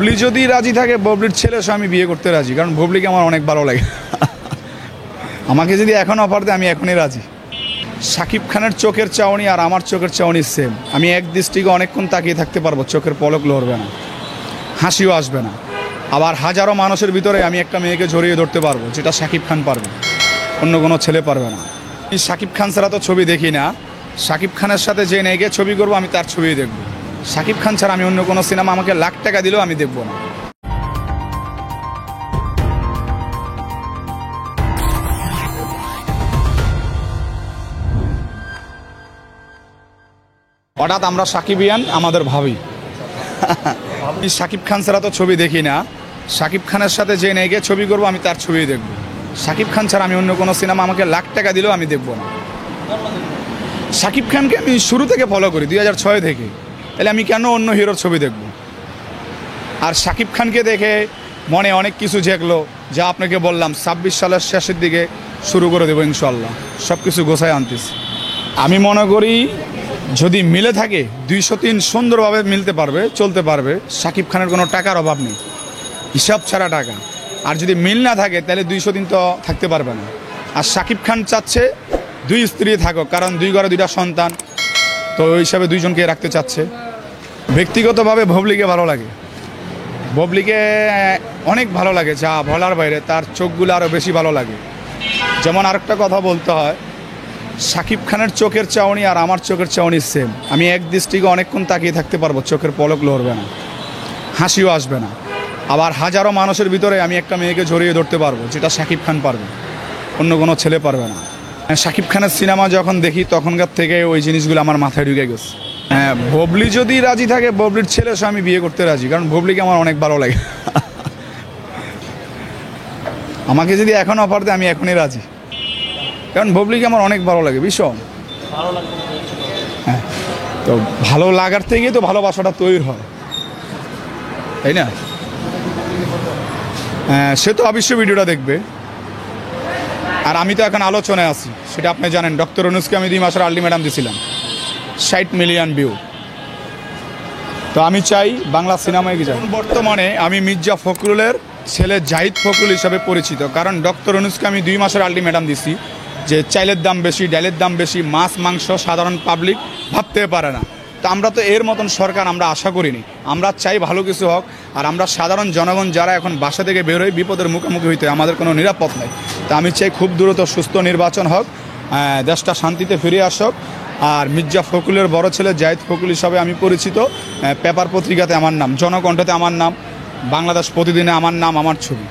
ববলি যদি রাজি থাকে, ববলির ছেলে সে আমি বিয়ে করতে রাজি, কারণ ববলিকে আমার অনেক ভালো লাগে। আমাকে যদি এখন অফার দেয় আমি এখনই রাজি। শাকিব খানের চোখের চাউনি আর আমার চোখের চাউনি সেম। আমি এক দৃষ্টিকে অনেকক্ষণ তাকিয়ে থাকতে পারবো, চোখের পলক লড়বে না, হাসিও আসবে না। আবার হাজারো মানুষের ভিতরে আমি একটা মেয়েকে জড়িয়ে ধরতে পারবো, যেটা শাকিব খান পারবে, অন্য কোনো ছেলে পারবে না। আমি শাকিব খান ছাড়া তো ছবি দেখি না। শাকিব খানের সাথে যে নেগে ছবি করবো আমি তার ছবি দেখবো। শাকিব খান ছাড়া আমি অন্য কোনো সিনেমা আমাকে লাখ টাকা দিলেও আমি দেখবো না। হঠাৎ আমরা সাকিবিয়ান আমাদের ভাবি। শাকিব খান ছাড়া তো ছবি দেখি না। শাকিব খানের সাথে যে নেগে ছবি করবো আমি তার ছবি দেখবো। শাকিব খান ছাড়া আমি অন্য কোনো সিনেমা আমাকে লাখ টাকা দিলেও আমি দেখবো না। শাকিব খানকে আমি শুরু থেকে ফলো করি 2006 থেকে, তাহলে আমি কেন অন্য হিরোর ছবি দেখব? আর শাকিব খানকে দেখে মনে অনেক কিছু জেগলো, যা আপনাকে বললাম 26 সালের শেষের দিকে শুরু করে দেবো ইনশাল্লাহ। সব কিছু গোছায় আনতেছি। আমি মনে করি যদি মিলে থাকে 203 সুন্দরভাবে মিলতে পারবে, চলতে পারবে। শাকিব খানের কোনো টাকার অভাব নেই, হিসাব ছাড়া টাকা। আর যদি মিল না থাকে তাহলে 203 তো থাকতে পারবে না। আর শাকিব খান চাচ্ছে 2 স্ত্রী থাকুক, কারণ 2 ঘরে 2টা সন্তান, তো ওই হিসাবে 2 জনকে রাখতে চাচ্ছে। ব্যক্তিগতভাবে ববলিকে ভালো লাগে, ববলিকে অনেক ভালো লাগে, যা বলার বাইরে। তার চোখগুলো আরও বেশি ভালো লাগে। যেমন আরেকটা কথা বলতে হয়, শাকিব খানের চোখের চাউনি আর আমার চোখের চাউনি সেম। আমি এক দৃষ্টিকে অনেকক্ষণ তাকিয়ে থাকতে পারবো, চোখের পলক লড়বে না, হাসিও আসবে না। আবার হাজারো মানুষের ভিতরে আমি একটা মেয়েকে জড়িয়ে ধরতে পারবো, যেটা শাকিব খান পারবে, অন্য কোনো ছেলে পারবে না। শাকিব খানের সিনেমা যখন দেখি তখনকার থেকে ওই জিনিসগুলো আমার মাথায় ঢুকে গেছে। হ্যাঁ, ববলি যদি রাজি থাকে, ববলির ছেলে সে আমি বিয়ে করতে রাজি, কারণ ববলিকে আমার অনেক ভালো লাগে। আমাকে যদি এখন অফার দেয় আমি এখনই রাজি, কারণ ববলিকে আমার অনেক ভালো লাগে, ভীষণ। হ্যাঁ, তো ভালো লাগার থেকে তো ভালোবাসাটা তৈরি হয়, তাই না? হ্যাঁ, সে তো অবশ্যই ভিডিওটা দেখবে। আর আমি তো এখন আলোচনায় আছি, সেটা আপনি জানেন। ডক্টর অনুজকে আমি 2 মাসের আলটিমেটাম দিয়েছিলাম, 60 মিলিয়ন ভিউ। তো আমি চাই বাংলা সিনেমায় যাই। বর্তমানে আমি মির্জা ফখরুলের ছেলে জাহিদ ফখরুল হিসাবে পরিচিত, কারণ ডক্টর অনুজকে আমি 2 মাসের আলটিমেটাম দিছি যে চাইলের দাম বেশি, ডালের দাম বেশি, মাছ মাংস সাধারণ পাবলিক ভাবতে পারে না। তো আমরা তো এর মতন সরকার আমরা আশা করিনি। আমরা চাই ভালো কিছু হোক। আর আমরা সাধারণ জনগণ যারা এখন বাসা থেকে বেরোয়, বিপদের মুখোমুখি হইতে আমাদের কোনো নিরাপদ নেই। তো আমি চাই খুব দ্রুত সুস্থ নির্বাচন হোক, দেশটা শান্তিতে ফিরে আসুক। আর মির্জা ফখরুলের বড় ছেলে জাহিদ ফখরুল হিসাবে আমি পরিচিত। পেপার পত্রিকাতে আমার নাম, জনকণ্ঠতে আমার নাম, বাংলাদেশ প্রতিদিনে আমার নাম, আমার ছবি।